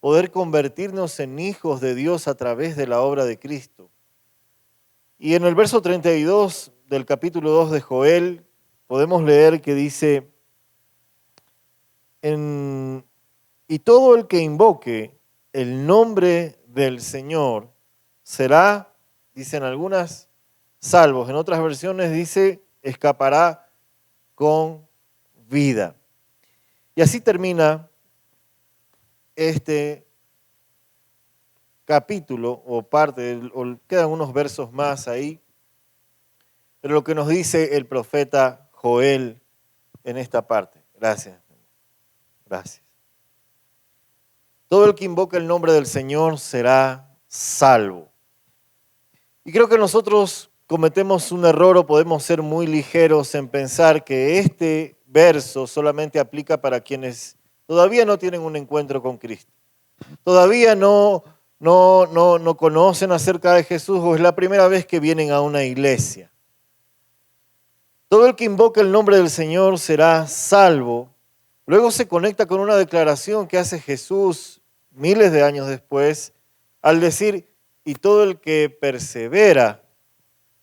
poder convertirnos en hijos de Dios a través de la obra de Cristo. Y en el verso 32 del capítulo 2 de Joel podemos leer que dice, y todo el que invoque el nombre del Señor será, dicen algunas, salvos. En otras versiones dice, escapará con vida. Y así termina este capítulo o parte, o quedan unos versos más ahí, pero lo que nos dice el profeta Joel en esta parte. Gracias. Gracias. Todo el que invoque el nombre del Señor será salvo. Y creo que nosotros cometemos un error o podemos ser muy ligeros en pensar que este verso solamente aplica para quienes todavía no tienen un encuentro con Cristo. Todavía no conocen acerca de Jesús o es la primera vez que vienen a una iglesia. Todo el que invoque el nombre del Señor será salvo. Luego se conecta con una declaración que hace Jesús miles de años después al decir, y todo el que persevera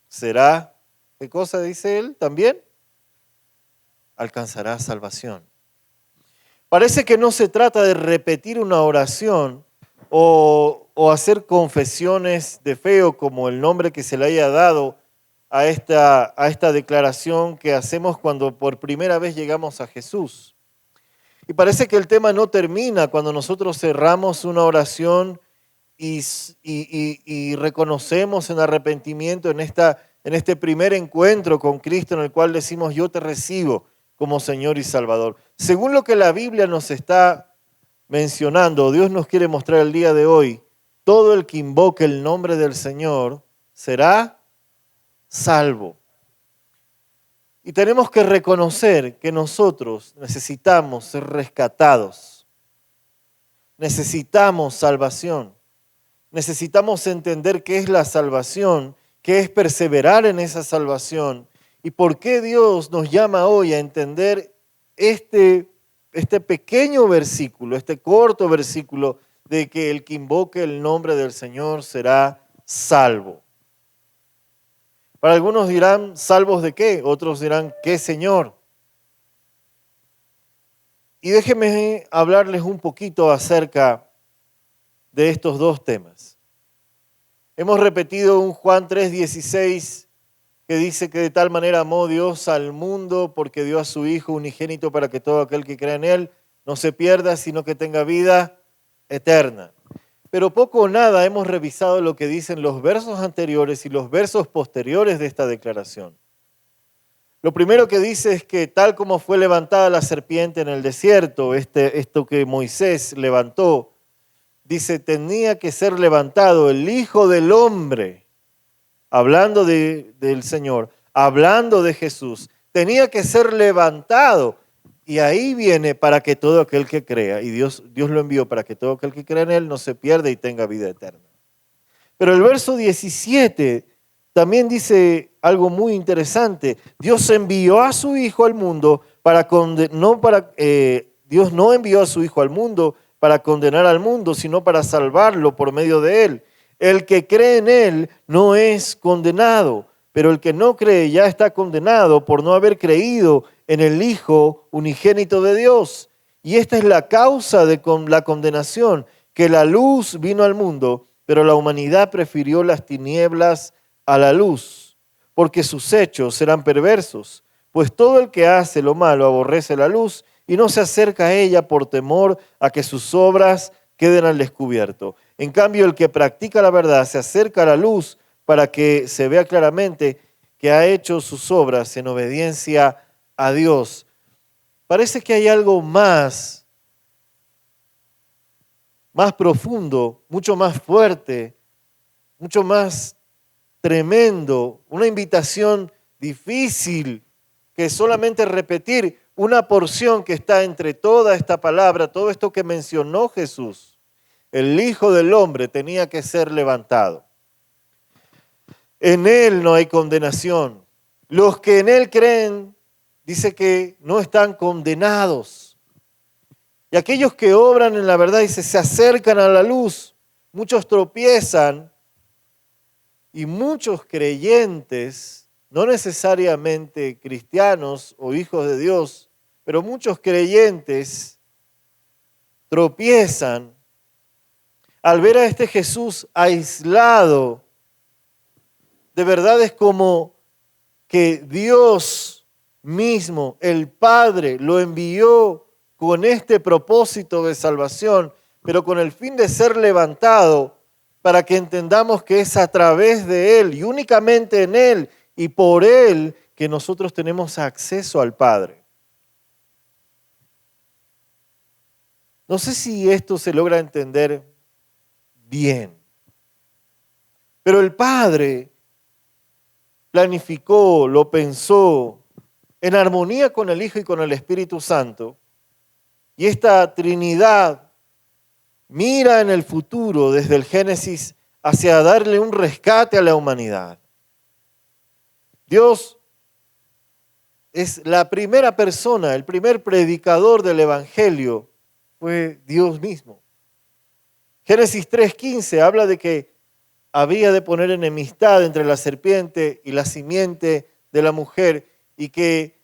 será, ¿qué cosa dice él también? Alcanzará salvación. Parece que no se trata de repetir una oración o hacer confesiones de fe o como el nombre que se le haya dado a esta declaración que hacemos cuando por primera vez llegamos a Jesús. Y parece que el tema no termina cuando nosotros cerramos una oración y reconocemos en arrepentimiento en este primer encuentro con Cristo en el cual decimos yo te recibo como Señor y Salvador. Según lo que la Biblia nos está mencionando, Dios nos quiere mostrar el día de hoy, todo el que invoque el nombre del Señor será salvo. Y tenemos que reconocer que nosotros necesitamos ser rescatados. Necesitamos salvación. Necesitamos entender qué es la salvación, qué es perseverar en esa salvación y por qué Dios nos llama hoy a entender este pequeño versículo, este corto versículo de que el que invoque el nombre del Señor será salvo. Para algunos dirán, ¿salvos de qué? Otros dirán, ¿qué Señor? Y déjenme hablarles un poquito acerca de estos dos temas. Hemos repetido un Juan 3:16 que dice que de tal manera amó Dios al mundo porque dio a su Hijo unigénito para que todo aquel que crea en Él no se pierda, sino que tenga vida eterna. Pero poco o nada hemos revisado lo que dicen los versos anteriores y los versos posteriores de esta declaración. Lo primero que dice es que tal como fue levantada la serpiente en el desierto, esto que Moisés levantó, dice, tenía que ser levantado el Hijo del Hombre, hablando del Señor, hablando de Jesús, tenía que ser levantado. Y ahí viene para que todo aquel que crea, y Dios lo envió para que todo aquel que crea en Él no se pierda y tenga vida eterna. Pero el verso 17 también dice algo muy interesante. Dios envió a su Hijo al mundo Dios no envió a su Hijo al mundo para condenar al mundo, sino para salvarlo por medio de Él. El que cree en Él no es condenado, pero el que no cree ya está condenado por no haber creído en el Hijo unigénito de Dios. Y esta es la causa de la condenación, que la luz vino al mundo, pero la humanidad prefirió las tinieblas a la luz, porque sus hechos eran perversos. Pues todo el que hace lo malo aborrece la luz y no se acerca a ella por temor a que sus obras queden al descubierto. En cambio, el que practica la verdad se acerca a la luz para que se vea claramente que ha hecho sus obras en obediencia a Dios. Parece que hay algo más profundo, mucho más fuerte, mucho más tremendo, una invitación difícil que solamente repetir una porción que está entre toda esta palabra, todo esto que mencionó Jesús. El Hijo del Hombre tenía que ser levantado. En Él no hay condenación. Los que en Él creen, dice que no están condenados. Y aquellos que obran en la verdad y se acercan a la luz, muchos tropiezan y muchos creyentes, no necesariamente cristianos o hijos de Dios, pero muchos creyentes tropiezan al ver a este Jesús aislado de verdades como que Dios mismo, el Padre, lo envió con este propósito de salvación, pero con el fin de ser levantado para que entendamos que es a través de Él y únicamente en Él y por Él que nosotros tenemos acceso al Padre. No sé si esto se logra entender bien, pero el Padre planificó, lo pensó en armonía con el Hijo y con el Espíritu Santo, y esta Trinidad mira en el futuro desde el Génesis hacia darle un rescate a la humanidad. Dios es la primera persona, el primer predicador del Evangelio fue Dios mismo. Génesis 3:15 habla de que había de poner enemistad entre la serpiente y la simiente de la mujer y que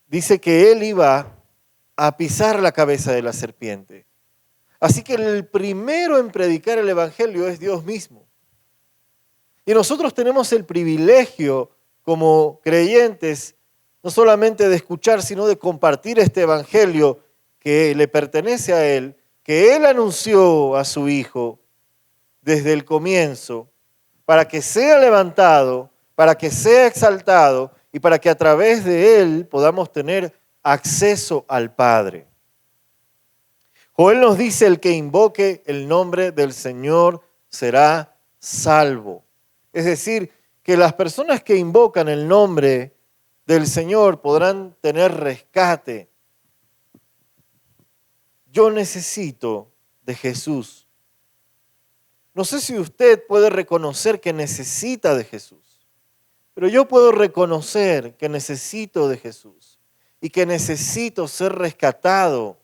dice que él iba a pisar la cabeza de la serpiente. Así que el primero en predicar el Evangelio es Dios mismo. Y nosotros tenemos el privilegio como creyentes no solamente de escuchar, sino de compartir este Evangelio que le pertenece a Él, que Él anunció a su Hijo desde el comienzo, para que sea levantado, para que sea exaltado y para que a través de Él podamos tener acceso al Padre. Joel nos dice, el que invoque el nombre del Señor será salvo. Es decir, que las personas que invocan el nombre del Señor podrán tener rescate. Yo necesito de Jesús. No sé si usted puede reconocer que necesita de Jesús, pero yo puedo reconocer que necesito de Jesús y que necesito ser rescatado.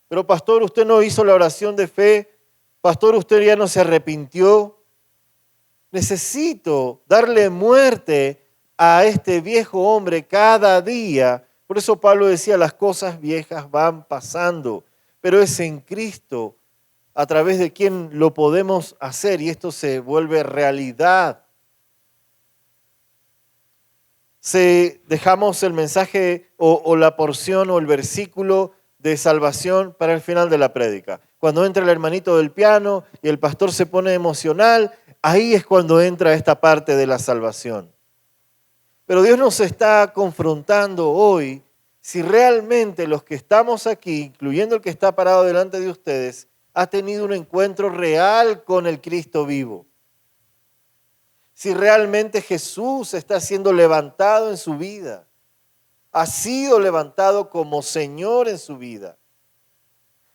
Pero pastor, usted no hizo la oración de fe, pastor, usted ya no se arrepintió. Necesito darle muerte a este viejo hombre cada día. Por eso Pablo decía, las cosas viejas van pasando, pero es en Cristo a través de quien lo podemos hacer y esto se vuelve realidad. Dejamos el mensaje o la porción o el versículo de salvación para el final de la prédica. Cuando entra el hermanito del piano y el pastor se pone emocional, ahí es cuando entra esta parte de la salvación. Pero Dios nos está confrontando hoy si realmente los que estamos aquí, incluyendo el que está parado delante de ustedes, ha tenido un encuentro real con el Cristo vivo. Si realmente Jesús está siendo levantado en su vida, ha sido levantado como Señor en su vida.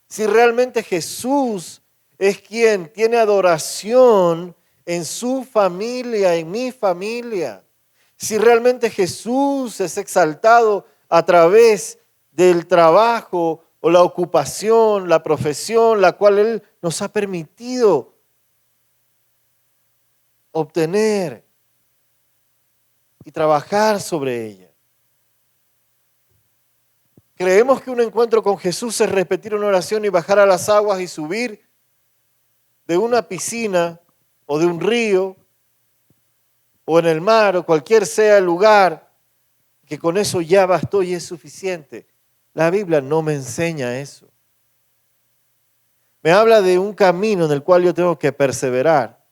Si realmente Jesús es quien tiene adoración en su familia, en mi familia. Si realmente Jesús es exaltado a través del trabajo o la ocupación, la profesión, la cual Él nos ha permitido obtener y trabajar sobre ella. Creemos que un encuentro con Jesús es repetir una oración y bajar a las aguas y subir de una piscina o de un río o en el mar o cualquier sea el lugar, que con eso ya bastó y es suficiente. La Biblia no me enseña eso. Me habla de un camino en el cual yo tengo que perseverar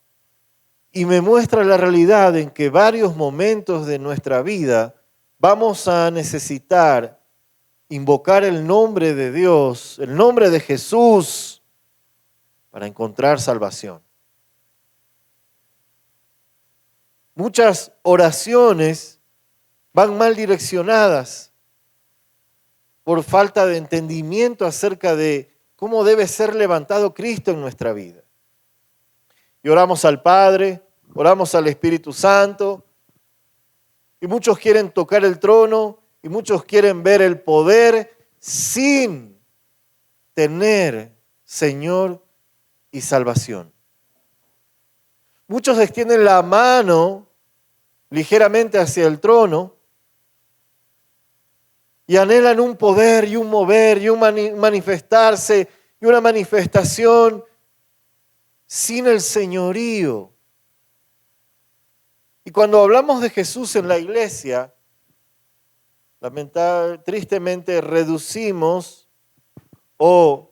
y me muestra la realidad en que varios momentos de nuestra vida vamos a necesitar invocar el nombre de Dios, el nombre de Jesús, para encontrar salvación. Muchas oraciones van mal direccionadas por falta de entendimiento acerca de cómo debe ser levantado Cristo en nuestra vida. Y oramos al Padre, oramos al Espíritu Santo, y muchos quieren tocar el trono, y muchos quieren ver el poder, sin tener Señor y salvación. Muchos extienden la mano ligeramente hacia el trono y anhelan un poder y un mover y un manifestarse y una manifestación sin el señorío. Y cuando hablamos de Jesús en la iglesia, tristemente reducimos o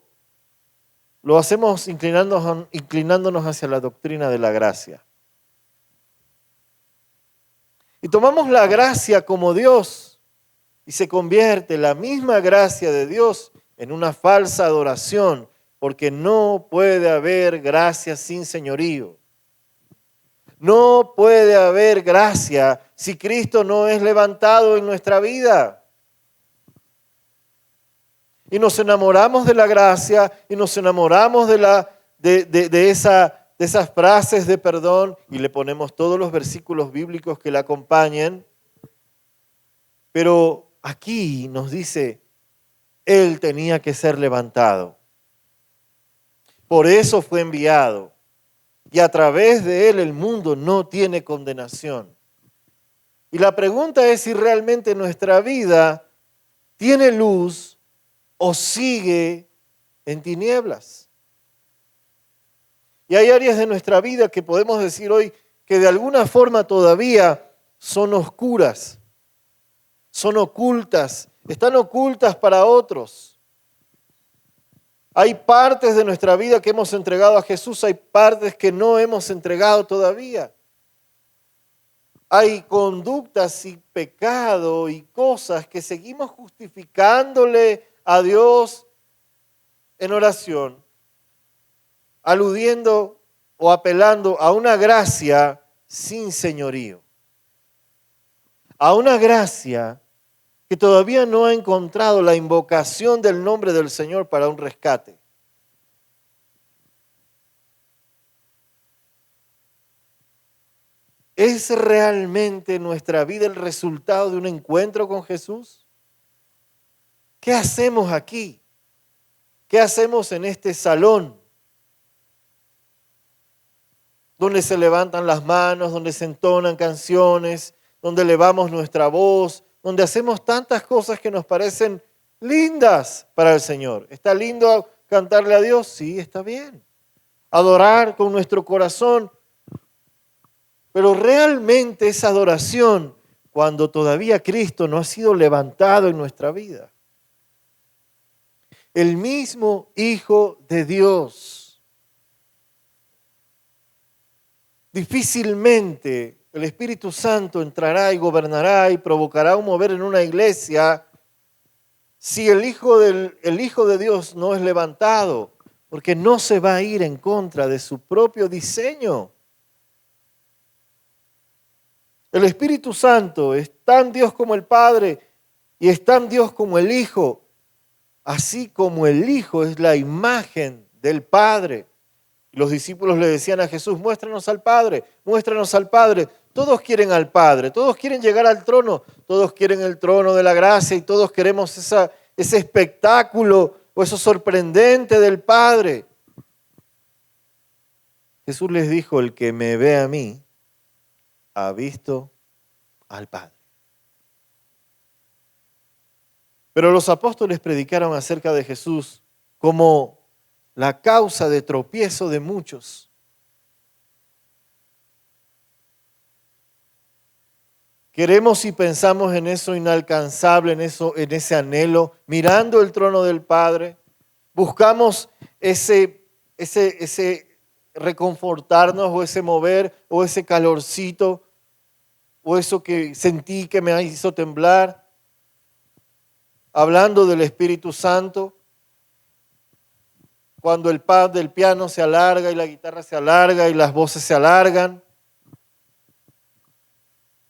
lo hacemos inclinándonos hacia la doctrina de la gracia. Y tomamos la gracia como Dios y se convierte la misma gracia de Dios en una falsa adoración, porque no puede haber gracia sin señorío. No puede haber gracia si Cristo no es levantado en nuestra vida. Y nos enamoramos de la gracia y nos enamoramos de esas frases de perdón y le ponemos todos los versículos bíblicos que la acompañen. Pero aquí nos dice, Él tenía que ser levantado. Por eso fue enviado. Y a través de Él el mundo no tiene condenación. Y la pregunta es si realmente nuestra vida tiene luz o sigue en tinieblas. Y hay áreas de nuestra vida que podemos decir hoy que de alguna forma todavía son oscuras, son ocultas, están ocultas para otros. Hay partes de nuestra vida que hemos entregado a Jesús, hay partes que no hemos entregado todavía. Hay conductas y pecado y cosas que seguimos justificándole a Dios en oración, aludiendo o apelando a una gracia sin señorío. A una gracia que todavía no ha encontrado la invocación del nombre del Señor para un rescate. ¿Es realmente nuestra vida el resultado de un encuentro con Jesús? ¿Qué hacemos aquí? ¿Qué hacemos en este salón? Donde se levantan las manos, donde se entonan canciones, donde elevamos nuestra voz, donde hacemos tantas cosas que nos parecen lindas para el Señor. ¿Está lindo cantarle a Dios? Sí, está bien. Adorar con nuestro corazón. Pero realmente esa adoración, cuando todavía Cristo no ha sido levantado en nuestra vida. El mismo Hijo de Dios. Difícilmente el Espíritu Santo entrará y gobernará y provocará un mover en una iglesia si el Hijo de Dios no es levantado, porque no se va a ir en contra de su propio diseño. El Espíritu Santo es tan Dios como el Padre y es tan Dios como el Hijo, así como el Hijo es la imagen del Padre. Los discípulos le decían a Jesús, muéstranos al Padre, muéstranos al Padre. Todos quieren al Padre, todos quieren llegar al trono, todos quieren el trono de la gracia y todos queremos ese espectáculo o eso sorprendente del Padre. Jesús les dijo, el que me ve a mí, ha visto al Padre. Pero los apóstoles predicaron acerca de Jesús como la causa de tropiezo de muchos. Queremos y pensamos en eso inalcanzable, en ese anhelo, mirando el trono del Padre. Buscamos ese reconfortarnos o ese mover o ese calorcito o eso que sentí que me hizo temblar. Hablando del Espíritu Santo, cuando el pad del piano se alarga y la guitarra se alarga y las voces se alargan.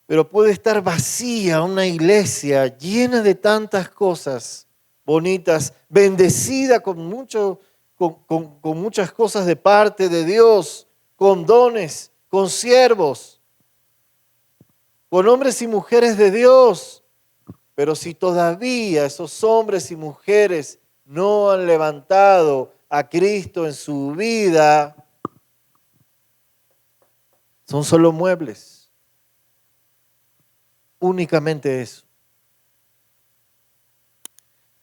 Pero puede estar vacía una iglesia llena de tantas cosas bonitas, bendecida con muchas cosas de parte de Dios, con dones, con siervos, con hombres y mujeres de Dios, Pero si todavía esos hombres y mujeres no han levantado a Cristo en su vida, son solo muebles. Únicamente eso.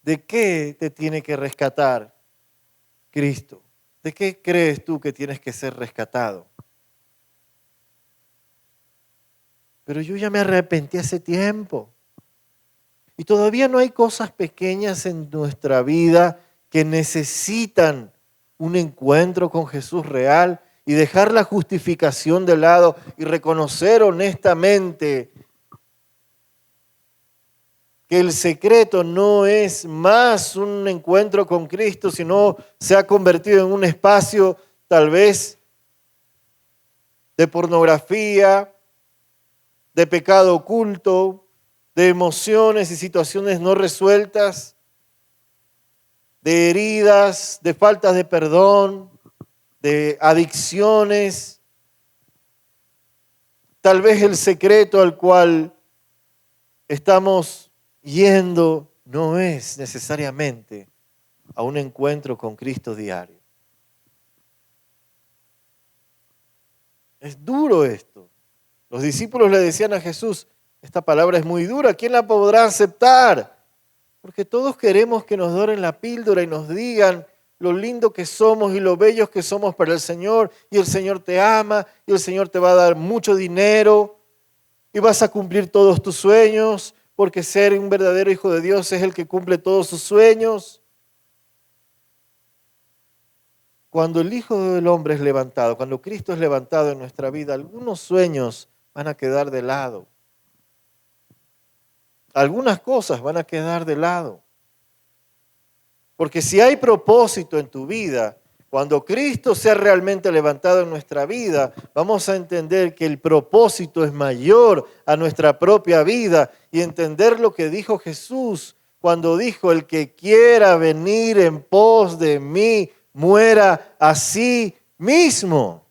¿De qué te tiene que rescatar Cristo? ¿De qué crees tú que tienes que ser rescatado? Pero yo ya me arrepentí hace tiempo. Y todavía no hay cosas pequeñas en nuestra vida que necesitan un encuentro con Jesús real y dejar la justificación de lado y reconocer honestamente que el secreto no es más un encuentro con Cristo, sino se ha convertido en un espacio tal vez de pornografía, de pecado oculto, de emociones y situaciones no resueltas, de heridas, de faltas de perdón, de adicciones. Tal vez el secreto al cual estamos yendo no es necesariamente a un encuentro con Cristo diario. Es duro esto. Los discípulos le decían a Jesús, esta palabra es muy dura, ¿quién la podrá aceptar? Porque todos queremos que nos doren la píldora y nos digan lo lindo que somos y lo bellos que somos para el Señor, y el Señor te ama, y el Señor te va a dar mucho dinero, y vas a cumplir todos tus sueños, porque ser un verdadero hijo de Dios es el que cumple todos sus sueños. Cuando el Hijo del Hombre es levantado, cuando Cristo es levantado en nuestra vida, algunos sueños van a quedar de lado. Algunas cosas van a quedar de lado. Porque si hay propósito en tu vida, cuando Cristo sea realmente levantado en nuestra vida, vamos a entender que el propósito es mayor a nuestra propia vida y entender lo que dijo Jesús cuando dijo, el que quiera venir en pos de mí, muera a sí mismo.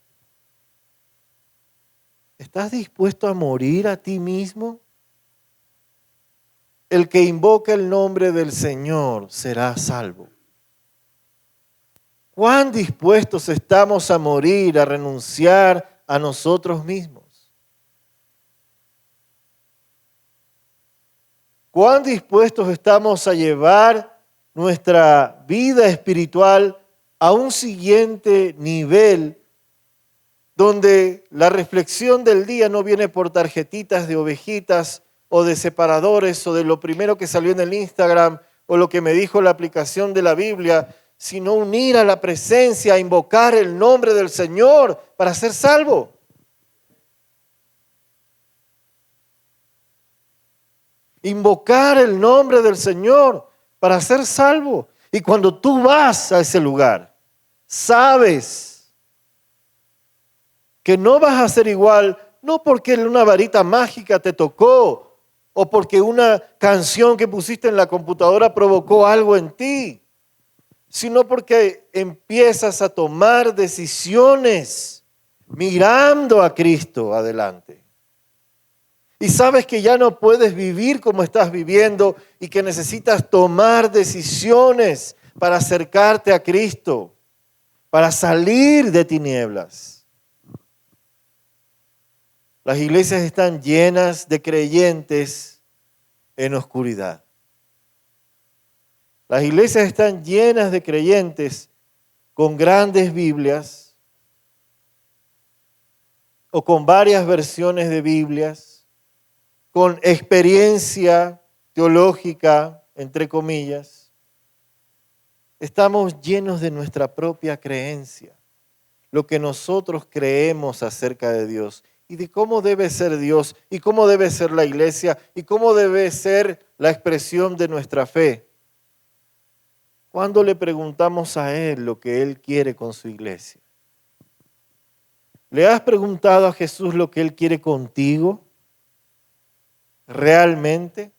¿Estás dispuesto a morir a ti mismo? El que invoca el nombre del Señor será salvo. ¿Cuán dispuestos estamos a morir, a renunciar a nosotros mismos? ¿Cuán dispuestos estamos a llevar nuestra vida espiritual a un siguiente nivel donde la reflexión del día no viene por tarjetitas de ovejitas o de separadores o de lo primero que salió en el Instagram o lo que me dijo la aplicación de la Biblia, sino unir a la presencia, a invocar el nombre del Señor para ser salvo? Invocar el nombre del Señor para ser salvo. Y cuando tú vas a ese lugar, sabes que no vas a ser igual, no porque una varita mágica te tocó o porque una canción que pusiste en la computadora provocó algo en ti, sino porque empiezas a tomar decisiones mirando a Cristo adelante. Y sabes que ya no puedes vivir como estás viviendo y que necesitas tomar decisiones para acercarte a Cristo, para salir de tinieblas. Las iglesias están llenas de creyentes en oscuridad. Las iglesias están llenas de creyentes con grandes Biblias o con varias versiones de Biblias, con experiencia teológica, entre comillas. Estamos llenos de nuestra propia creencia, lo que nosotros creemos acerca de Dios y de cómo debe ser Dios y cómo debe ser la iglesia y cómo debe ser la expresión de nuestra fe. Cuando le preguntamos a Él lo que Él quiere con su iglesia? ¿Le has preguntado a Jesús lo que Él quiere contigo? ¿Realmente?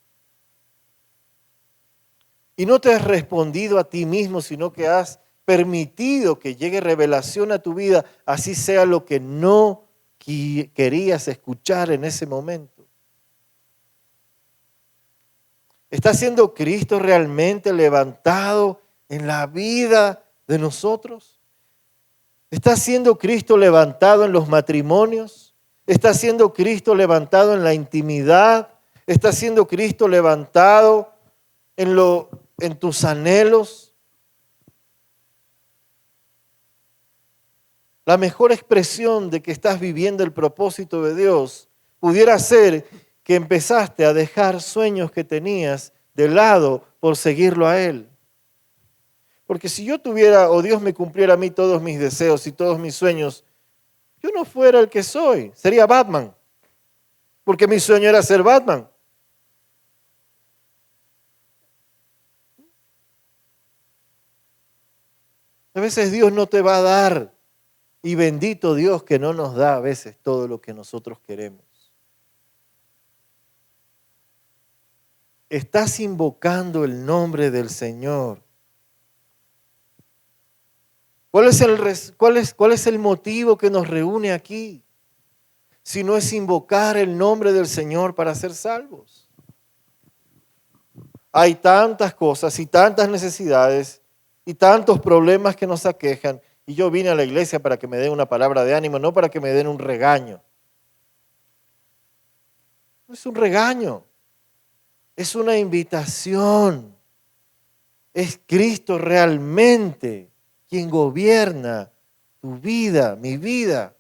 Y no te has respondido a ti mismo, sino que has permitido que llegue revelación a tu vida, así sea lo que no querías escuchar en ese momento. ¿Está siendo Cristo realmente levantado en la vida de nosotros? ¿Está siendo Cristo levantado en los matrimonios? ¿Está siendo Cristo levantado en la intimidad? ¿Está siendo Cristo levantado en tus anhelos? La mejor expresión de que estás viviendo el propósito de Dios pudiera ser que empezaste a dejar sueños que tenías de lado por seguirlo a Él. Porque si yo tuviera, o Dios me cumpliera a mí todos mis deseos y todos mis sueños, yo no fuera el que soy, sería Batman. Porque mi sueño era ser Batman. A veces Dios no te va a dar, y bendito Dios que no nos da a veces todo lo que nosotros queremos. Estás invocando el nombre del Señor. ¿Cuál es el motivo que nos reúne aquí? Si no es invocar el nombre del Señor para ser salvos. Hay tantas cosas y tantas necesidades y tantos problemas que nos aquejan. Y yo vine a la iglesia para que me den una palabra de ánimo, no para que me den un regaño. No es un regaño, es una invitación. Es Cristo realmente quien gobierna tu vida, mi vida.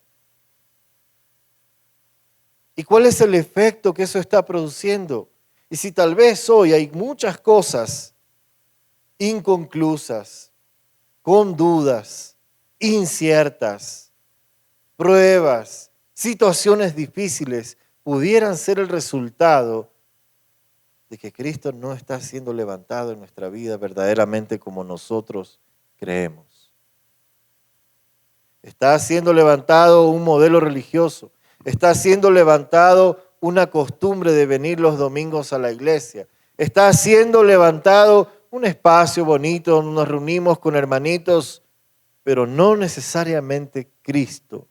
¿Y cuál es el efecto que eso está produciendo? Y si tal vez hoy hay muchas cosas inconclusas, con dudas, inciertas, pruebas, situaciones difíciles, pudieran ser el resultado de que Cristo no está siendo levantado en nuestra vida verdaderamente como nosotros creemos. Está siendo levantado un modelo religioso, está siendo levantado una costumbre de venir los domingos a la iglesia, está siendo levantado un espacio bonito donde nos reunimos con hermanitos, pero no necesariamente Cristo.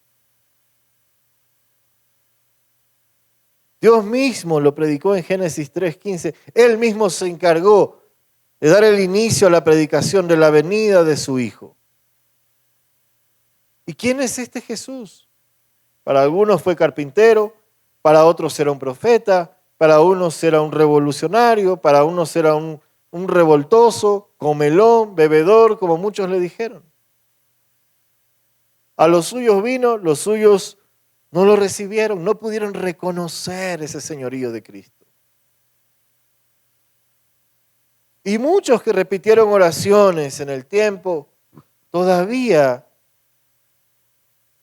Dios mismo lo predicó en Génesis 3:15. Él mismo se encargó de dar el inicio a la predicación de la venida de su Hijo. ¿Y quién es este Jesús? Para algunos fue carpintero, para otros era un profeta, para unos era un revolucionario, para unos era un revoltoso, comelón, bebedor, como muchos le dijeron. A los suyos vino, los suyos no lo recibieron, no pudieron reconocer ese señorío de Cristo. Y muchos que repitieron oraciones en el tiempo, todavía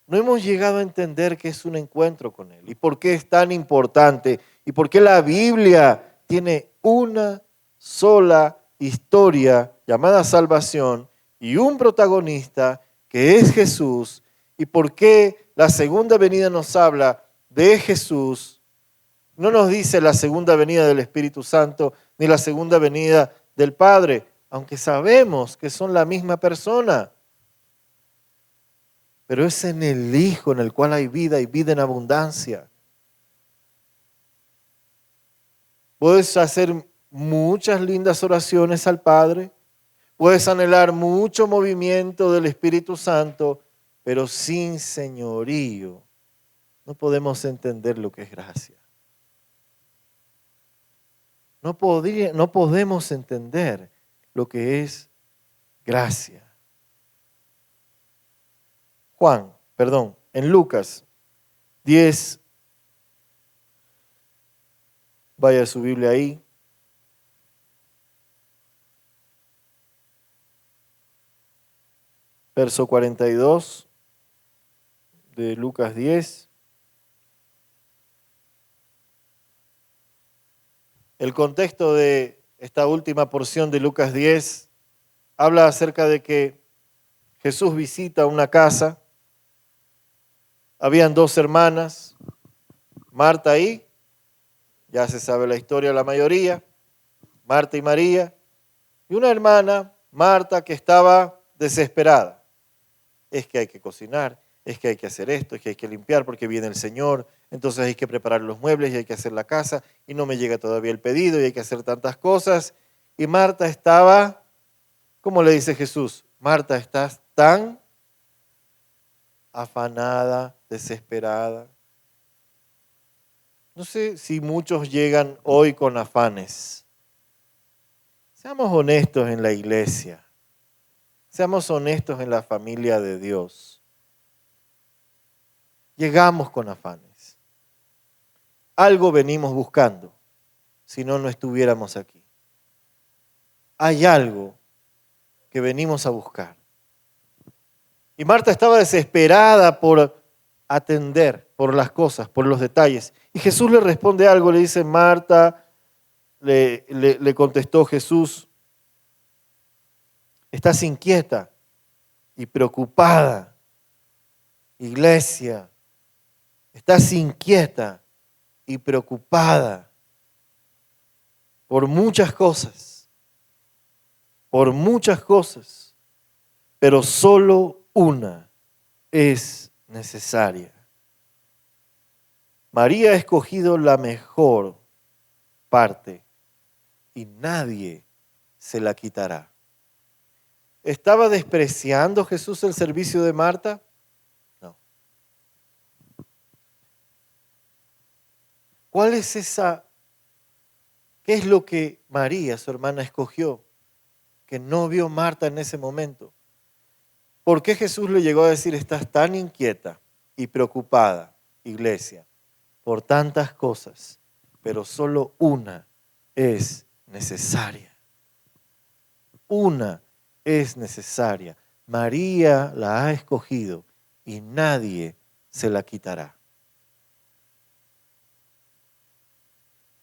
no hemos llegado a entender qué es un encuentro con Él y por qué es tan importante y por qué la Biblia tiene una sola historia llamada salvación y un protagonista que es Jesús, y por qué la segunda venida nos habla de Jesús. No nos dice la segunda venida del Espíritu Santo ni la segunda venida del Padre, aunque sabemos que son la misma persona. Pero es en el Hijo en el cual hay vida y vida en abundancia. Puedes hacer muchas lindas oraciones al Padre, puedes anhelar mucho movimiento del Espíritu Santo, pero sin señorío no podemos entender lo que es gracia. No podemos entender lo que es gracia. En Lucas 10, vaya a su Biblia ahí. Verso 42 de Lucas 10. El contexto de esta última porción de Lucas 10 habla acerca de que Jesús visita una casa. Habían dos hermanas, Marta y, ya se sabe la historia la mayoría, Marta y María, y una hermana, Marta, que estaba desesperada. Es que hay que cocinar, es que hay que hacer esto, es que hay que limpiar porque viene el Señor, entonces hay que preparar los muebles y hay que hacer la casa y no me llega todavía el pedido y hay que hacer tantas cosas. Y Marta estaba, ¿cómo le dice Jesús? Marta, estás tan afanada, desesperada. No sé si muchos llegan hoy con afanes. Seamos honestos en la iglesia. Seamos honestos en la familia de Dios. Llegamos con afanes. Algo venimos buscando, si no, no estuviéramos aquí. Hay algo que venimos a buscar. Y Marta estaba desesperada por atender, por las cosas, por los detalles. Y Jesús le responde algo, le dice, Marta, le contestó Jesús, estás inquieta y preocupada, iglesia, estás inquieta y preocupada por muchas cosas, pero solo una es necesaria. María ha escogido la mejor parte y nadie se la quitará. ¿Estaba despreciando Jesús el servicio de Marta? No. ¿Cuál es esa? ¿Qué es lo que María, su hermana, escogió? Que no vio Marta en ese momento. ¿Por qué Jesús le llegó a decir, estás tan inquieta y preocupada, iglesia, por tantas cosas, pero solo una es necesaria? Una es necesaria. María la ha escogido y nadie se la quitará.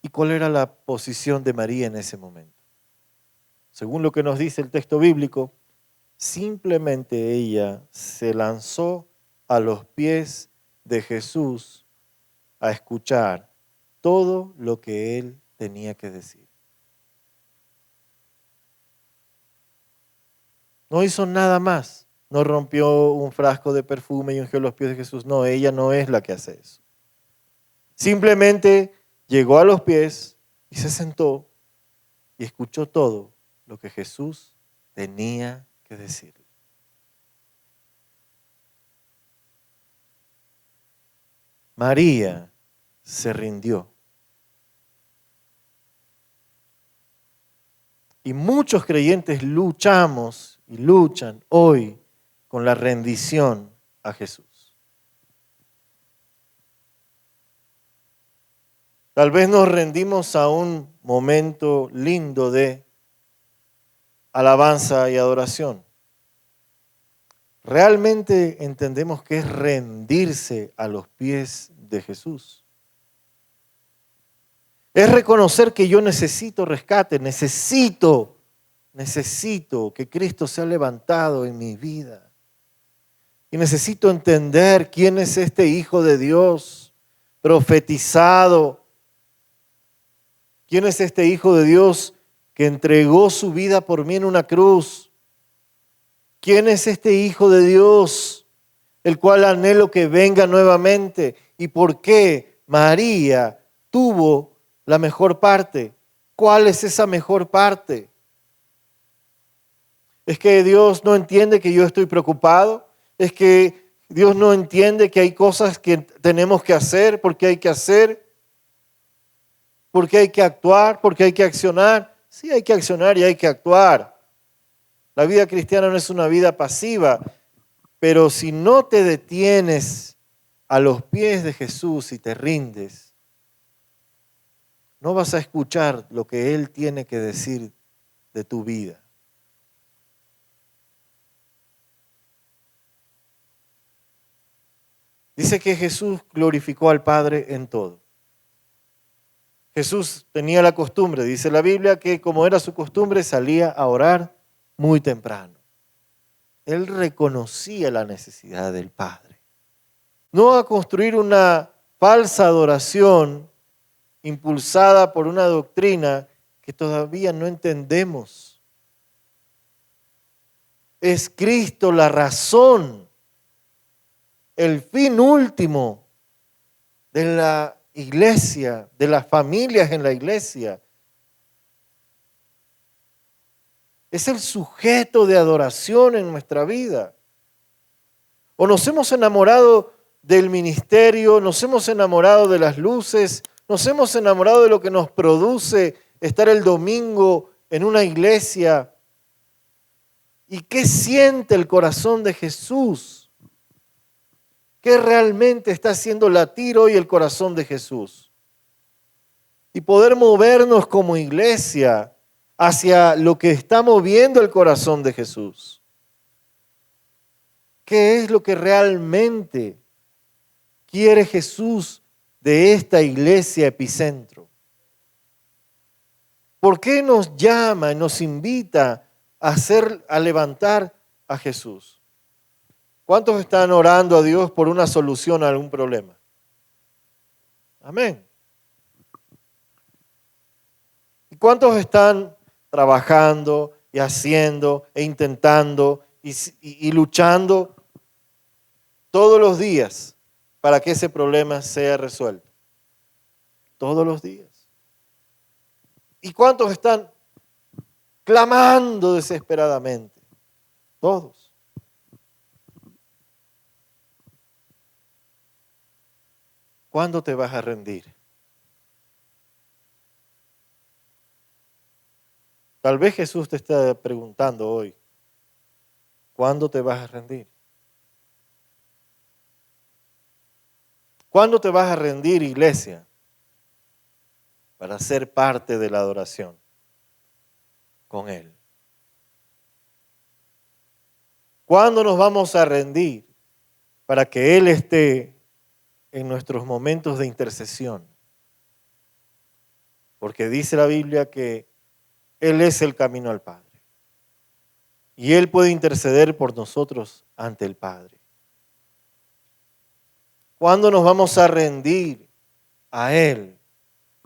¿Y cuál era la posición de María en ese momento? Según lo que nos dice el texto bíblico, simplemente ella se lanzó a los pies de Jesús a escuchar todo lo que él tenía que decir. No hizo nada más. No rompió un frasco de perfume y ungió los pies de Jesús. No, ella no es la que hace eso. Simplemente llegó a los pies y se sentó y escuchó todo lo que Jesús tenía que decirle. María se rindió. Y muchos creyentes luchamos y luchan hoy con la rendición a Jesús. Tal vez nos rendimos a un momento lindo de alabanza y adoración. ¿Realmente entendemos qué es rendirse a los pies de Jesús? Es reconocer que yo necesito rescate, necesito que Cristo sea levantado en mi vida. Y necesito entender quién es este Hijo de Dios profetizado. ¿Quién es este Hijo de Dios que entregó su vida por mí en una cruz? ¿Quién es este Hijo de Dios, el cual anhelo que venga nuevamente? ¿Y por qué María tuvo la mejor parte? ¿Cuál es esa mejor parte? ¿Es que Dios no entiende que yo estoy preocupado? ¿Es que Dios no entiende que hay cosas que tenemos que hacer porque hay que hacer? ¿Porque hay que actuar? ¿Porque hay que accionar? Sí, hay que accionar y hay que actuar. La vida cristiana no es una vida pasiva, pero si no te detienes a los pies de Jesús y te rindes, no vas a escuchar lo que Él tiene que decir de tu vida. Dice que Jesús glorificó al Padre en todo. Jesús tenía la costumbre, dice la Biblia, que como era su costumbre salía a orar muy temprano. Él reconocía la necesidad del Padre. No a construir una falsa adoración impulsada por una doctrina que todavía no entendemos. Es Cristo la razón, el fin último de la iglesia, de las familias en la iglesia. Es el sujeto de adoración en nuestra vida. O nos hemos enamorado del ministerio, nos hemos enamorado de las luces, nos hemos enamorado de lo que nos produce estar el domingo en una iglesia. ¿Y qué siente el corazón de Jesús? ¿Qué realmente está haciendo latir hoy el corazón de Jesús? Y poder movernos como iglesia hacia lo que está moviendo el corazón de Jesús. ¿Qué es lo que realmente quiere Jesús de esta iglesia Epicentro? ¿Por qué nos llama y nos invita a levantar a Jesús? ¿Cuántos están orando a Dios por una solución a algún problema? Amén. ¿Y cuántos están trabajando y haciendo e intentando y luchando todos los días para que ese problema sea resuelto? Todos los días. ¿Y cuántos están clamando desesperadamente? Todos. ¿Cuándo te vas a rendir? Tal vez Jesús te está preguntando hoy, ¿cuándo te vas a rendir? ¿Cuándo te vas a rendir, iglesia, para ser parte de la adoración con Él? ¿Cuándo nos vamos a rendir para que Él esté en nuestros momentos de intercesión? Porque dice la Biblia que Él es el camino al Padre. Y Él puede interceder por nosotros ante el Padre. ¿Cuándo nos vamos a rendir a Él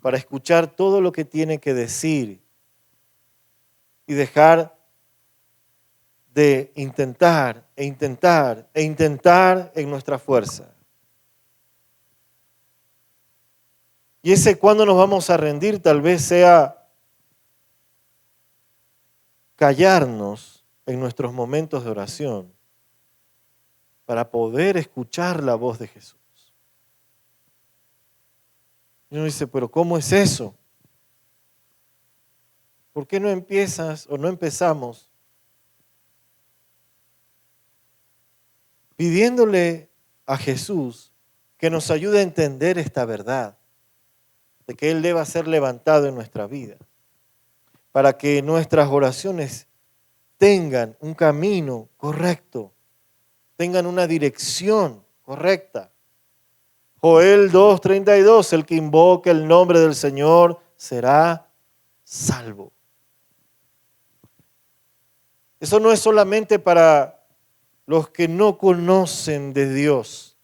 para escuchar todo lo que tiene que decir y dejar de intentar en nuestra fuerza? Y ese cuándo nos vamos a rendir tal vez sea callarnos en nuestros momentos de oración para poder escuchar la voz de Jesús. Y uno dice, pero ¿cómo es eso? ¿Por qué no empiezas o no empezamos pidiéndole a Jesús que nos ayude a entender esta verdad de que Él deba ser levantado en nuestra vida, para que nuestras oraciones tengan un camino correcto, tengan una dirección correcta? Joel 2:32, el que invoque el nombre del Señor será salvo. Eso no es solamente para los que no conocen de Dios,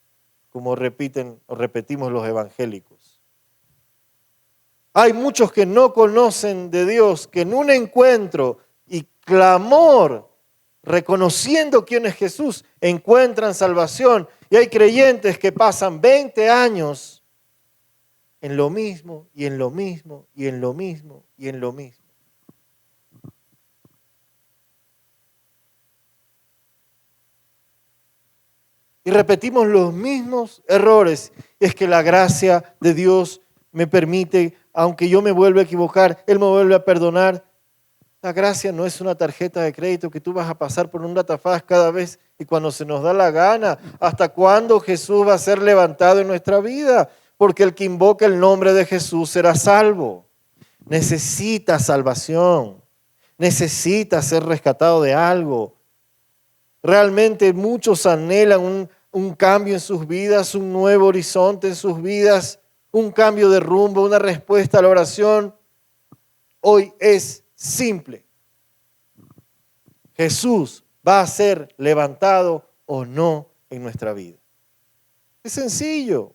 como repetimos los evangélicos. Hay muchos que no conocen de Dios, que en un encuentro y clamor, reconociendo quién es Jesús, encuentran salvación. Y hay creyentes que pasan 20 años en lo mismo, y en lo mismo, y en lo mismo, y en lo mismo. Y repetimos los mismos errores. Es que la gracia de Dios me permite, aunque yo me vuelva a equivocar, Él me vuelve a perdonar. La gracia no es una tarjeta de crédito que tú vas a pasar por un datafaz cada vez y cuando se nos da la gana. ¿Hasta cuándo Jesús va a ser levantado en nuestra vida? Porque el que invoca el nombre de Jesús será salvo. Necesita salvación. Necesita ser rescatado de algo. Realmente muchos anhelan un cambio en sus vidas, un nuevo horizonte en sus vidas, un cambio de rumbo, una respuesta a la oración. Hoy es simple. Jesús va a ser levantado o no en nuestra vida. Es sencillo.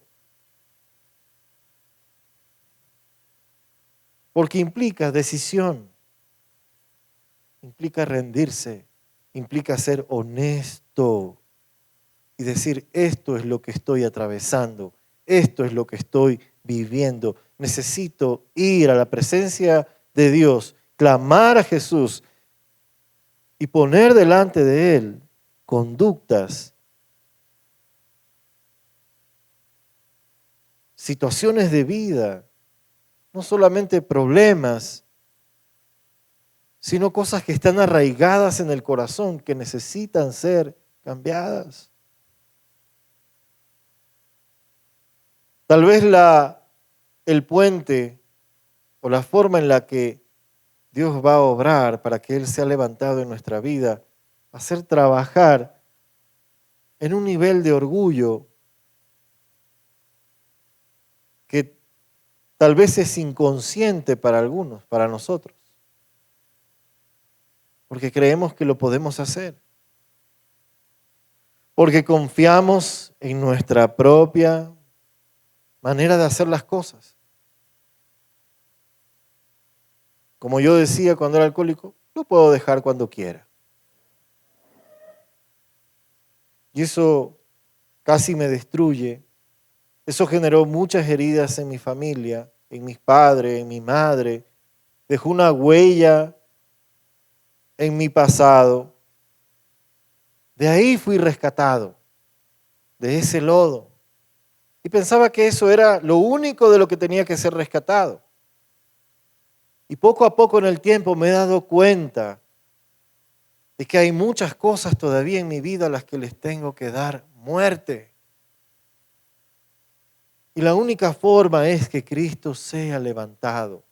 Porque implica decisión, implica rendirse, implica ser honesto y decir, esto es lo que estoy atravesando, Esto es lo que estoy viviendo. Necesito ir a la presencia de Dios, clamar a Jesús y poner delante de Él conductas, situaciones de vida, no solamente problemas, sino cosas que están arraigadas en el corazón, que necesitan ser cambiadas. Tal vez el puente o la forma en la que Dios va a obrar para que Él sea levantado en nuestra vida, va a ser trabajar en un nivel de orgullo que tal vez es inconsciente para algunos, para nosotros, porque creemos que lo podemos hacer, porque confiamos en nuestra propia manera de hacer las cosas. Como yo decía cuando era alcohólico, lo puedo dejar cuando quiera. Y eso casi me destruye. Eso generó muchas heridas en mi familia, en mis padres, en mi madre. Dejó una huella en mi pasado. De ahí fui rescatado, de ese lodo. Y pensaba que eso era lo único de lo que tenía que ser rescatado. Y poco a poco en el tiempo me he dado cuenta de que hay muchas cosas todavía en mi vida a las que les tengo que dar muerte. Y la única forma es que Cristo sea levantado.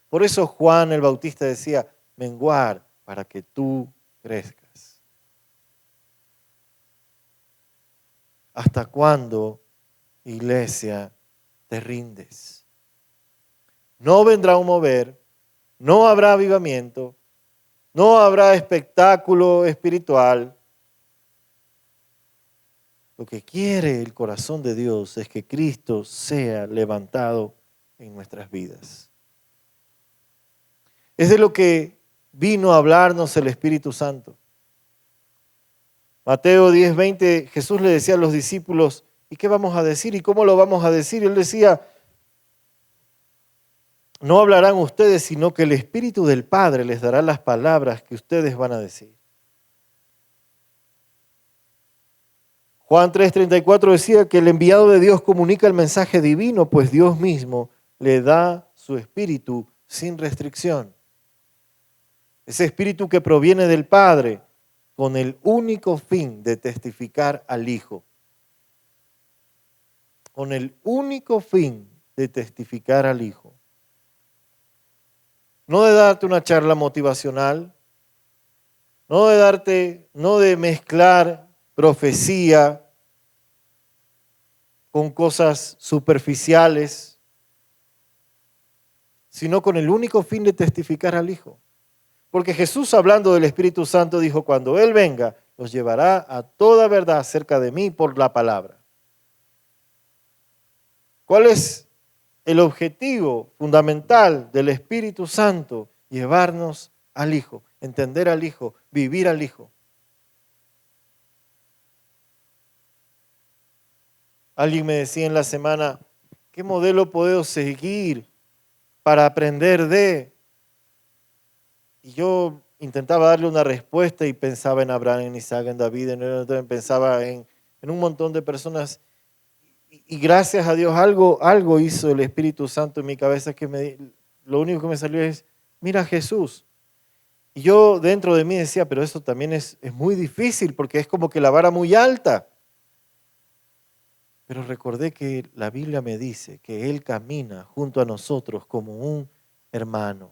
Por eso Juan el Bautista decía, menguar para que tú crezcas. ¿Hasta cuándo, iglesia, te rindes? No vendrá un mover, no habrá avivamiento, no habrá espectáculo espiritual. Lo que quiere el corazón de Dios es que Cristo sea levantado en nuestras vidas. Es de lo que vino a hablarnos el Espíritu Santo. Mateo 10:20, Jesús le decía a los discípulos, ¿y qué vamos a decir? ¿Y cómo lo vamos a decir? Él decía, no hablarán ustedes, sino que el Espíritu del Padre les dará las palabras que ustedes van a decir. Juan 3:34 decía que el enviado de Dios comunica el mensaje divino, pues Dios mismo le da su Espíritu sin restricción. Ese Espíritu que proviene del Padre con el único fin de testificar al Hijo. Con el único fin de testificar al Hijo. No de darte una charla motivacional, no de mezclar profecía con cosas superficiales, sino con el único fin de testificar al Hijo. Porque Jesús, hablando del Espíritu Santo, dijo, cuando Él venga, los llevará a toda verdad acerca de mí por la palabra. ¿Cuál es el objetivo fundamental del Espíritu Santo? Llevarnos al Hijo, entender al Hijo, vivir al Hijo. Alguien me decía en la semana, ¿qué modelo puedo seguir para aprender de? Y yo intentaba darle una respuesta y pensaba en Abraham, en Isaac, en David, pensaba en un montón de personas. Y gracias a Dios algo hizo el Espíritu Santo en mi cabeza lo único que me salió es, mira a Jesús. Y yo dentro de mí decía, pero eso también es muy difícil porque es como que la vara muy alta. Pero recordé que la Biblia me dice que Él camina junto a nosotros como un hermano.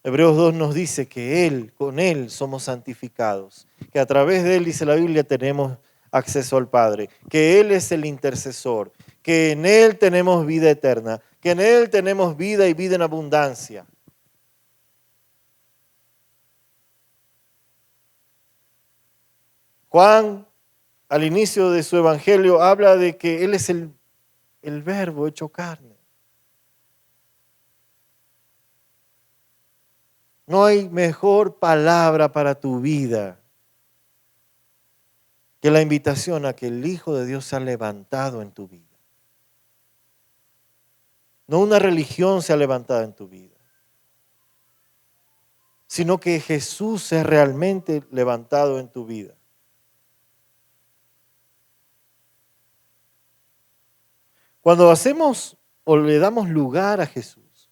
Hebreos 2 nos dice que con Él somos santificados, que a través de Él, dice la Biblia, tenemos acceso al Padre, que Él es el intercesor, que en Él tenemos vida eterna, que en Él tenemos vida y vida en abundancia. Juan, al inicio de su evangelio, habla de que Él es el Verbo hecho carne. No hay mejor palabra para tu vida que la invitación a que el Hijo de Dios se ha levantado en tu vida. No una religión se ha levantado en tu vida, sino que Jesús se ha realmente levantado en tu vida. Cuando hacemos o le damos lugar a Jesús,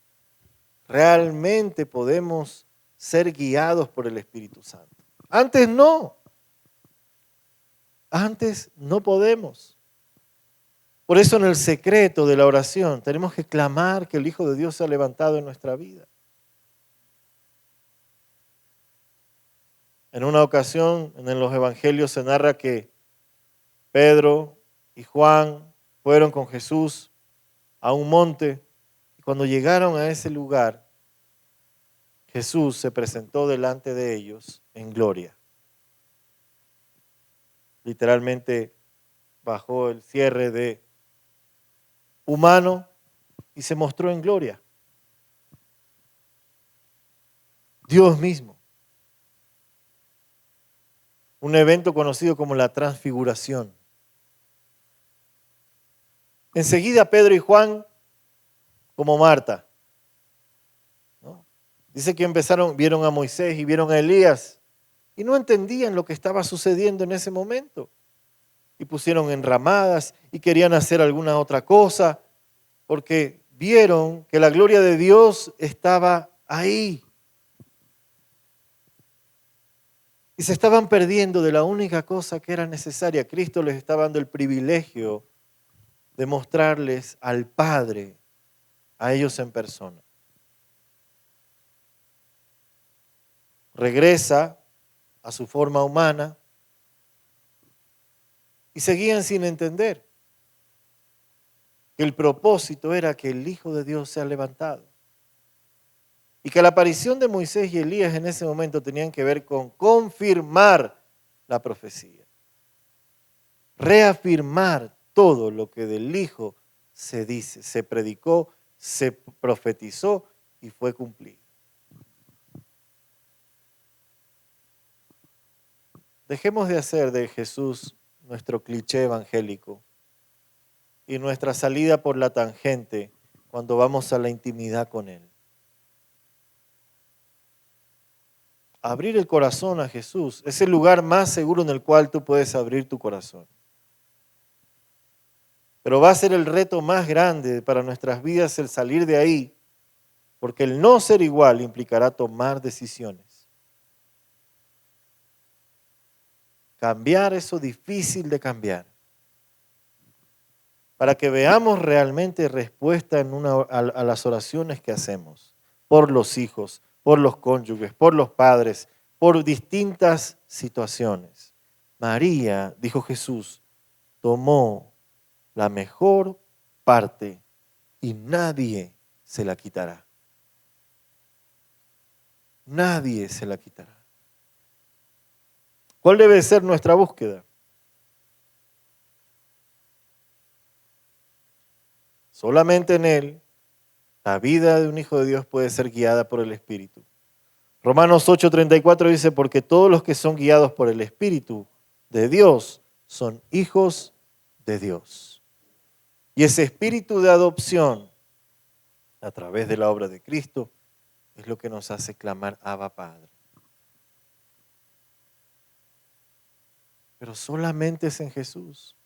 realmente podemos ser guiados por el Espíritu Santo. Antes no. Antes no podemos. Por eso en el secreto de la oración tenemos que clamar que el Hijo de Dios se ha levantado en nuestra vida. En una ocasión en los evangelios se narra que Pedro y Juan fueron con Jesús a un monte y cuando llegaron a ese lugar, Jesús se presentó delante de ellos en gloria. Literalmente bajó el cierre de humano y se mostró en gloria. Dios mismo. Un evento conocido como la transfiguración. Enseguida Pedro y Juan, como Marta, ¿no? Dice que vieron a Moisés y vieron a Elías y no entendían lo que estaba sucediendo en ese momento. Y pusieron enramadas y querían hacer alguna otra cosa porque vieron que la gloria de Dios estaba ahí. Y se estaban perdiendo de la única cosa que era necesaria. Cristo les estaba dando el privilegio de mostrarles al Padre, a ellos en persona. Regresa a su forma humana y seguían sin entender que el propósito era que el Hijo de Dios sea levantado. Y que la aparición de Moisés y Elías en ese momento tenían que ver con confirmar la profecía. Reafirmar todo lo que del Hijo se dice, se predicó, se profetizó y fue cumplido. Dejemos de hacer de Jesús nuestro cliché evangélico y nuestra salida por la tangente cuando vamos a la intimidad con Él. Abrir el corazón a Jesús es el lugar más seguro en el cual tú puedes abrir tu corazón. Pero va a ser el reto más grande para nuestras vidas el salir de ahí, porque el no ser igual implicará tomar decisiones. Cambiar eso difícil de cambiar. Para que veamos realmente respuesta a las oraciones que hacemos por los hijos, por los cónyuges, por los padres, por distintas situaciones. María, dijo Jesús, tomó la mejor parte y nadie se la quitará. Nadie se la quitará. ¿Cuál debe ser nuestra búsqueda? Solamente en Él, la vida de un hijo de Dios puede ser guiada por el Espíritu. Romanos 8:34 dice, porque todos los que son guiados por el Espíritu de Dios son hijos de Dios. Y ese espíritu de adopción, a través de la obra de Cristo, es lo que nos hace clamar Abba Padre. Pero solamente es en Jesús.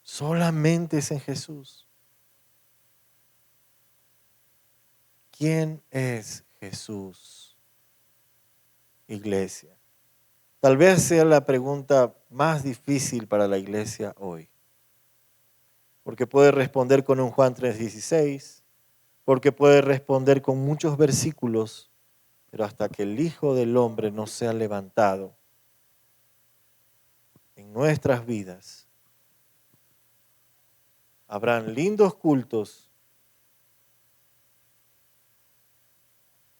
Solamente es en Jesús. ¿Quién es Jesús, iglesia? Tal vez sea la pregunta más difícil para la iglesia hoy. Porque puede responder con un Juan 3:16, porque puede responder con muchos versículos, pero hasta que el Hijo del Hombre no sea levantado en nuestras vidas, habrán lindos cultos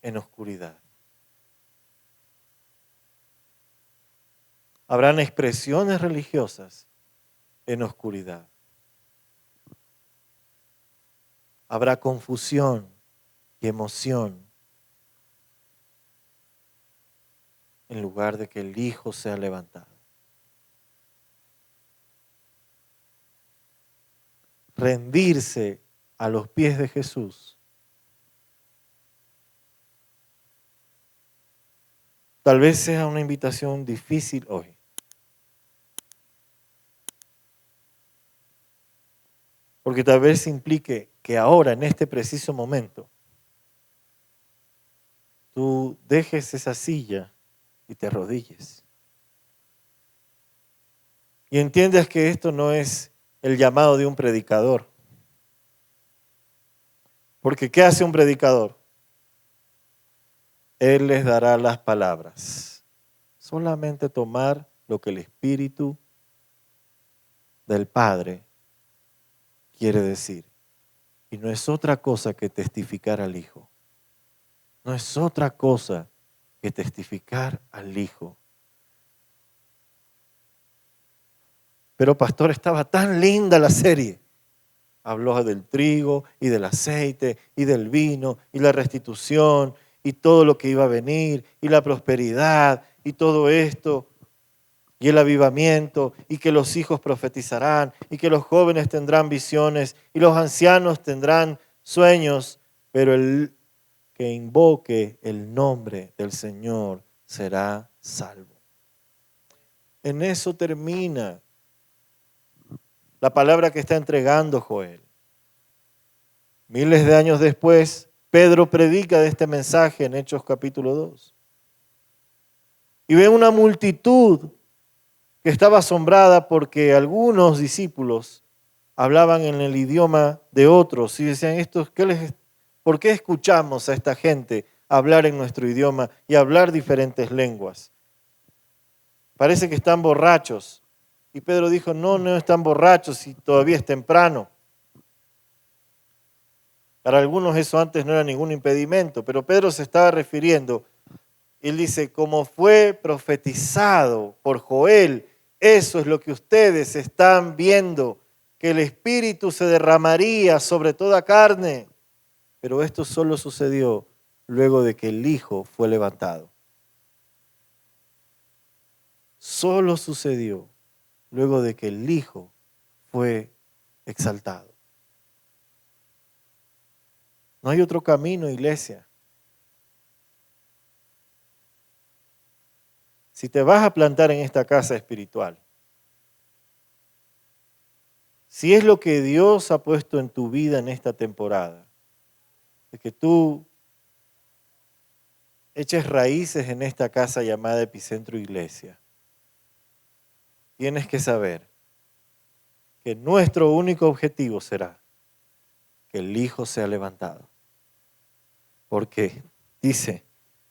en oscuridad. Habrán expresiones religiosas en oscuridad. Habrá confusión y emoción en lugar de que el Hijo sea levantado. Rendirse a los pies de Jesús. Tal vez sea una invitación difícil hoy. Porque tal vez implique que ahora, en este preciso momento, tú dejes esa silla y te arrodilles. Y entiendas que esto no es el llamado de un predicador. Porque ¿qué hace un predicador? Él les dará las palabras. Solamente tomar lo que el Espíritu del Padre quiere decir. Y no es otra cosa que testificar al Hijo. No es otra cosa que testificar al Hijo. Pero pastor, estaba tan linda la serie. Habló del trigo y del aceite y del vino y la restitución y todo lo que iba a venir y la prosperidad y todo esto y el avivamiento y que los hijos profetizarán y que los jóvenes tendrán visiones y los ancianos tendrán sueños, pero el que invoque el nombre del Señor será salvo. En eso termina la palabra que está entregando Joel. Miles de años después, Pedro predica de este mensaje en Hechos capítulo 2. Y ve una multitud que estaba asombrada porque algunos discípulos hablaban en el idioma de otros y decían, ¿por qué escuchamos a esta gente hablar en nuestro idioma y hablar diferentes lenguas? Parece que están borrachos. Y Pedro dijo, no están borrachos y todavía es temprano. Para algunos eso antes no era ningún impedimento, pero Pedro se estaba refiriendo, él dice, como fue profetizado por Joel, eso es lo que ustedes están viendo, que el Espíritu se derramaría sobre toda carne. Pero esto solo sucedió luego de que el Hijo fue levantado. Solo sucedió luego de que el Hijo fue exaltado. No hay otro camino, iglesia. Si te vas a plantar en esta casa espiritual, si es lo que Dios ha puesto en tu vida en esta temporada, de que tú eches raíces en esta casa llamada Epicentro Iglesia, tienes que saber que nuestro único objetivo será que el Hijo sea levantado. Porque dice,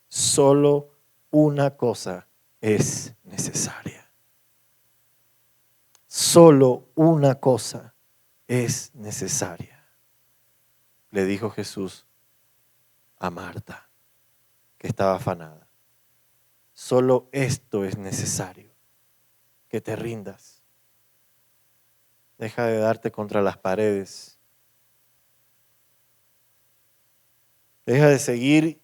solo una cosa es necesaria. Solo una cosa es necesaria. Le dijo Jesús a Marta, que estaba afanada. Solo esto es necesario, que te rindas. Deja de darte contra las paredes. Deja de seguir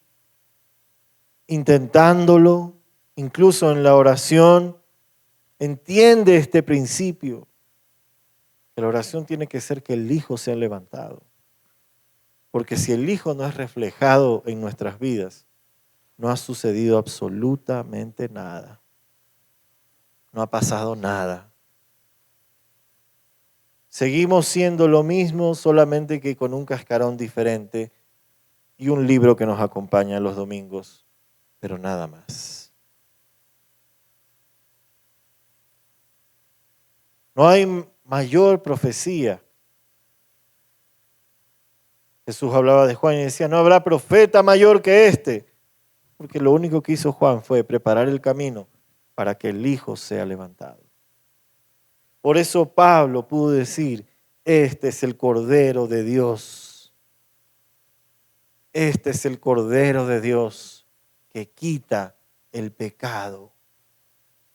intentándolo, incluso en la oración. Entiende este principio, que la oración tiene que ser que el Hijo sea levantado. Porque si el Hijo no es reflejado en nuestras vidas, no ha sucedido absolutamente nada. No ha pasado nada. Seguimos siendo lo mismo, solamente que con un cascarón diferente y un libro que nos acompaña los domingos, pero nada más. No hay mayor profecía. Jesús hablaba de Juan y decía, no habrá profeta mayor que este, porque lo único que hizo Juan fue preparar el camino para que el Hijo sea levantado. Por eso Pablo pudo decir, este es el Cordero de Dios. Este es el Cordero de Dios que quita el pecado.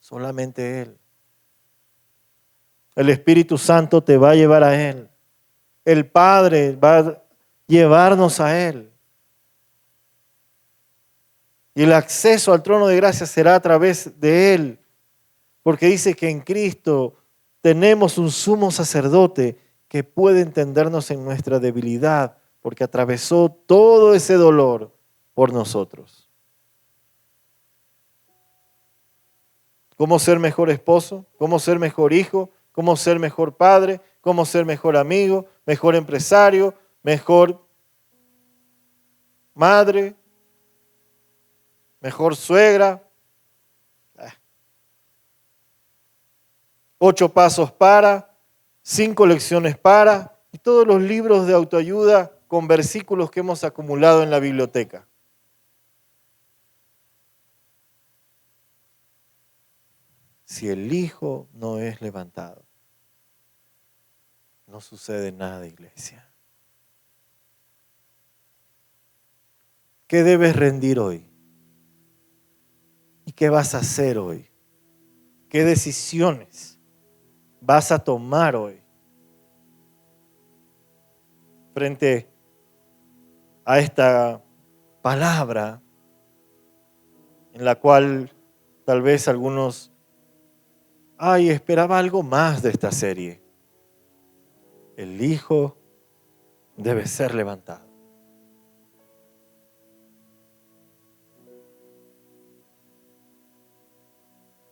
Solamente Él. El Espíritu Santo te va a llevar a Él. El Padre va a llevarnos a Él. Y el acceso al trono de gracia será a través de Él, porque dice que en Cristo tenemos un sumo sacerdote que puede entendernos en nuestra debilidad, porque atravesó todo ese dolor por nosotros. ¿Cómo ser mejor esposo? ¿Cómo ser mejor hijo? ¿Cómo ser mejor padre? ¿Cómo ser mejor amigo? ¿Mejor empresario? ¿Mejor madre? ¿Mejor suegra? 8 pasos para, 5 lecciones para, y todos los libros de autoayuda con versículos que hemos acumulado en la biblioteca. Si el Hijo no es levantado, no sucede nada, iglesia. ¿Qué debes rendir hoy? ¿Y qué vas a hacer hoy? ¿Qué decisiones vas a tomar hoy frente a esta palabra en la cual tal vez algunos esperaba algo más de esta serie? El Hijo debe ser levantado.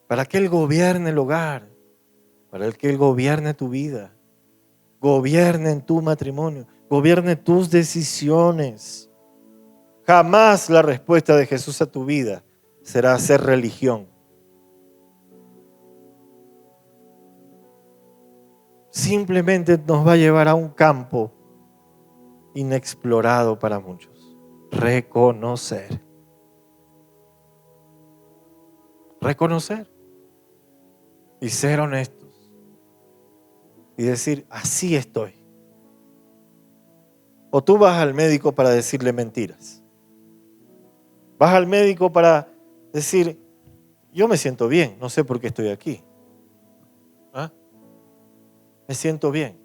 Para que Él gobierne el hogar, para que Él gobierne tu vida, gobierne en tu matrimonio, gobierne tus decisiones. Jamás la respuesta de Jesús a tu vida será hacer religión. Simplemente nos va a llevar a un campo inexplorado para muchos. Reconocer. Y ser honestos y decir, así estoy. O tú vas al médico para decirle mentiras. Vas al médico para decir, yo me siento bien, no sé por qué estoy aquí. Me siento bien.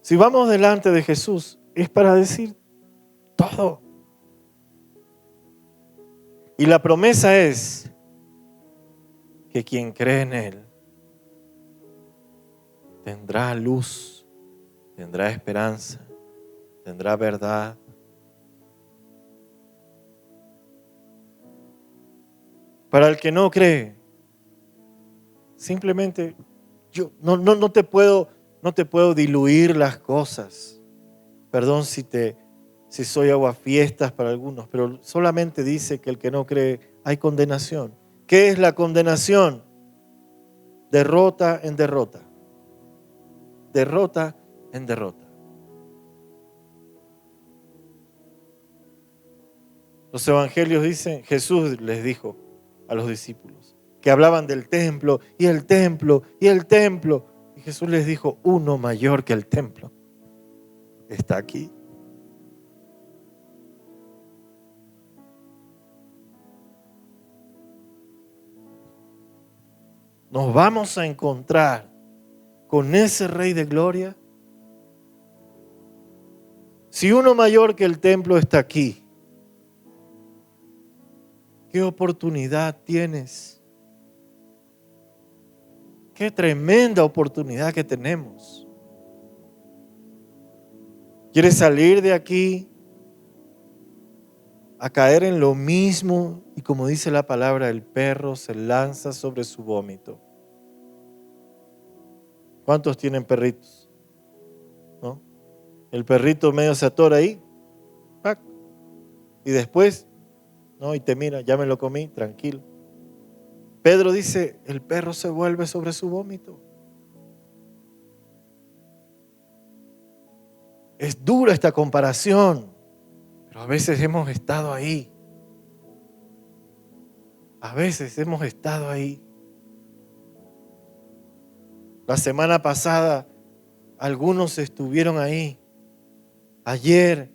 Si vamos delante de Jesús, es para decir todo. Y la promesa es que quien cree en Él tendrá luz, tendrá esperanza, tendrá verdad. Para el que no cree, simplemente yo no te puedo diluir las cosas. Perdón si soy aguafiestas para algunos, pero solamente dice que el que no cree hay condenación. ¿Qué es la condenación? Derrota en derrota. Derrota en derrota. Los evangelios dicen, Jesús les dijo a los discípulos, que hablaban del templo y el templo y el templo. Y Jesús les dijo, uno mayor que el templo está aquí. Nos vamos a encontrar con ese Rey de Gloria. Si uno mayor que el templo está aquí, ¿qué oportunidad tienes? Qué tremenda oportunidad que tenemos. ¿Quieres salir de aquí a caer en lo mismo? Y como dice la palabra, el perro se lanza sobre su vómito. ¿Cuántos tienen perritos? ¿No? El perrito medio se atora ahí. ¡Pac! Y después, no, y te mira, ya me lo comí, tranquilo. Pedro dice, el perro se vuelve sobre su vómito. Es dura esta comparación, pero a veces hemos estado ahí. A veces hemos estado ahí. La semana pasada, algunos estuvieron ahí. Ayer,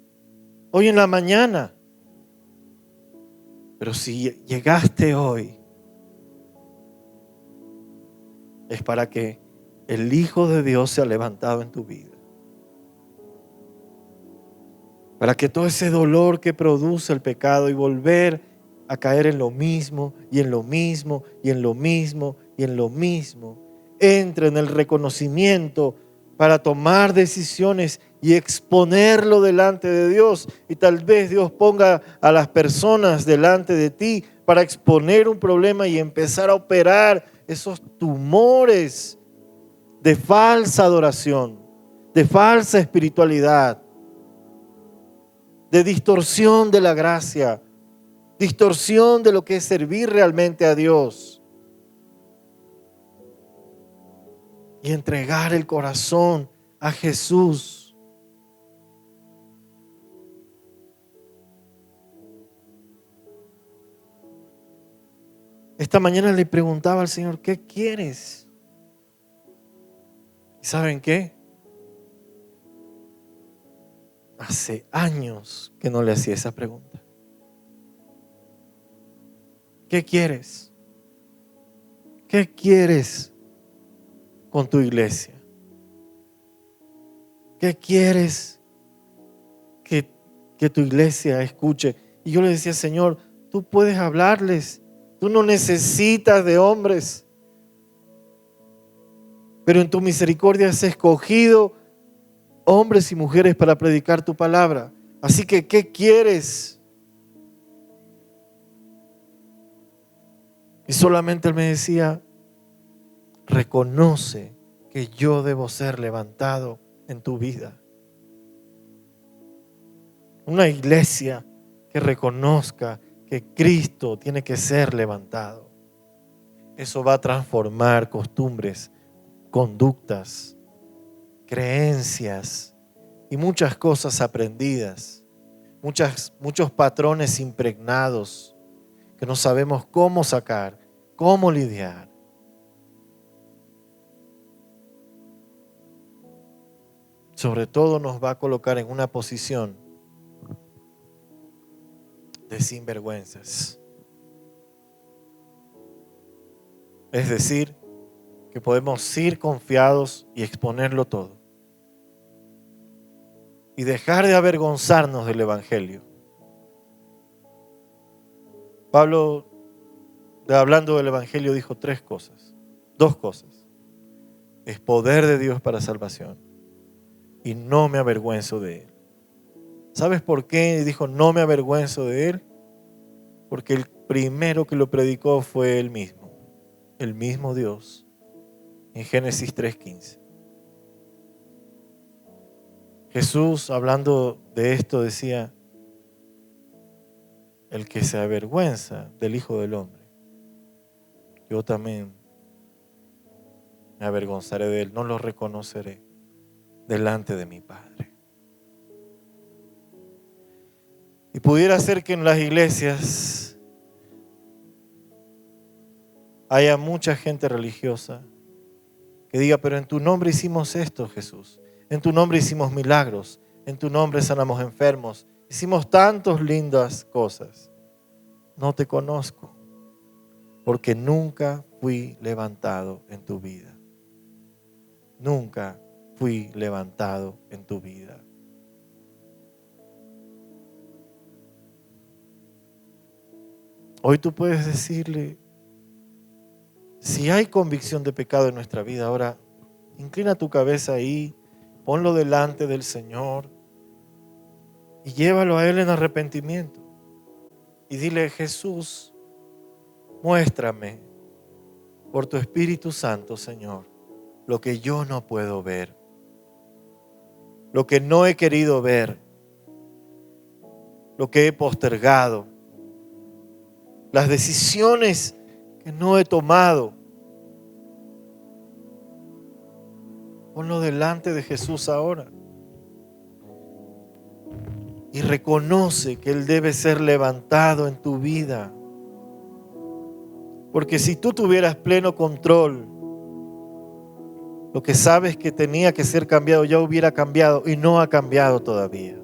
hoy en la mañana. Pero si llegaste hoy, es para que el Hijo de Dios sea levantado en tu vida. para que todo ese dolor que produce el pecado y volver a caer en lo mismo y en lo mismo y en lo mismo y en lo mismo, entre en el reconocimiento para tomar decisiones y exponerlo delante de Dios. Y tal vez Dios ponga a las personas delante de ti para exponer un problema y empezar a operar esos tumores de falsa adoración, de falsa espiritualidad, de distorsión de la gracia, distorsión de lo que es servir realmente a Dios. Y entregar el corazón a Jesús. Esta mañana le preguntaba al Señor, ¿qué quieres? ¿Y saben qué? Hace años que no le hacía esa pregunta. ¿Qué quieres? ¿Qué quieres con tu iglesia? ¿Qué quieres que tu iglesia escuche? Y yo le decía, Señor, tú puedes hablarles. Tú no necesitas de hombres. Pero en tu misericordia has escogido hombres y mujeres para predicar tu palabra. Así que, ¿qué quieres? Y solamente Él me decía, reconoce que yo debo ser levantado en tu vida. Una iglesia que reconozca que Cristo tiene que ser levantado. Eso va a transformar costumbres, conductas, creencias y muchas cosas aprendidas, muchos patrones impregnados que no sabemos cómo sacar, cómo lidiar. Sobre todo nos va a colocar en una posición de sinvergüenzas. Es decir, que podemos ir confiados y exponerlo todo. Y dejar de avergonzarnos del Evangelio. Pablo, hablando del Evangelio, dijo dos cosas. Es poder de Dios para salvación y no me avergüenzo de él. ¿Sabes por qué dijo no me avergüenzo de él? Porque el primero que lo predicó fue él mismo, el mismo Dios, en Génesis 3:15. Jesús, hablando de esto, decía, el que se avergüenza del Hijo del Hombre, yo también me avergonzaré de él, no lo reconoceré delante de mi Padre. Y pudiera ser que en las iglesias haya mucha gente religiosa que diga, pero en tu nombre hicimos esto, Jesús. En tu nombre hicimos milagros. En tu nombre sanamos enfermos. Hicimos tantas lindas cosas. No te conozco, porque nunca fui levantado en tu vida. Nunca fui levantado en tu vida. Hoy tú puedes decirle, si hay convicción de pecado en nuestra vida, ahora inclina tu cabeza ahí, ponlo delante del Señor y llévalo a Él en arrepentimiento. Y dile, Jesús, muéstrame por tu Espíritu Santo, Señor, lo que yo no puedo ver, lo que no he querido ver, lo que he postergado, las decisiones que no he tomado. Ponlo delante de Jesús ahora. Y reconoce que Él debe ser levantado en tu vida. Porque si tú tuvieras pleno control, lo que sabes que tenía que ser cambiado ya hubiera cambiado y no ha cambiado todavía.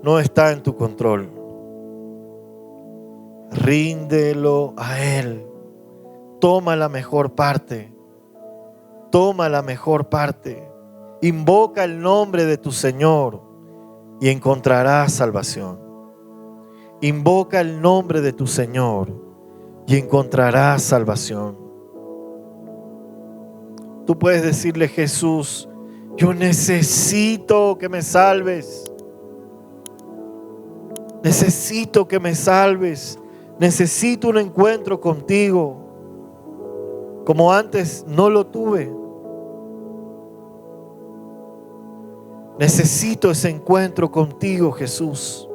No está en tu control. Ríndelo a Él. Toma la mejor parte. Toma la mejor parte. Invoca el nombre de tu Señor. y encontrarás salvación. Invoca el nombre de tu Señor y encontrarás salvación. Tú puedes decirle: Jesús, yo necesito que me salves. Necesito que me salves. Necesito un encuentro contigo. Como antes no lo tuve. Necesito ese encuentro contigo, Jesús.